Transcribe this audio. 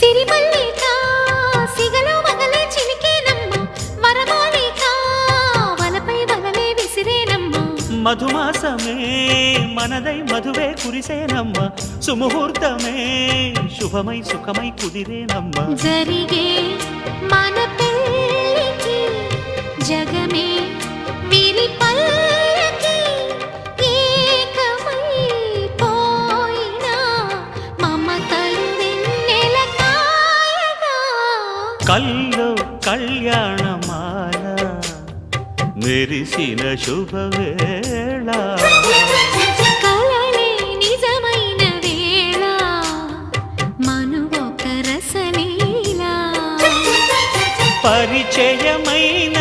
సిరిమల్లిక సిగలో మగలే చిలికేనమ్మ వరమాలిక వలపై వలలే విసిరేనమ్మ మధుమాసమే మనదై మధువే కురిసేనమ్మ సుముహూర్తమే శుభమై సుఖమై కుదిరేనమ్మ జరిగే మన పెళ్ళికి జగమే వీరి పల్లకి ఏకమై పోయినా మమతలు వెన్నెల కాయగా కల్లో కళ్యాణమాల మెరిసిన శుభవేళ కలలే నిజమైన వేళ మనువొక రసలీల పరిచయమైన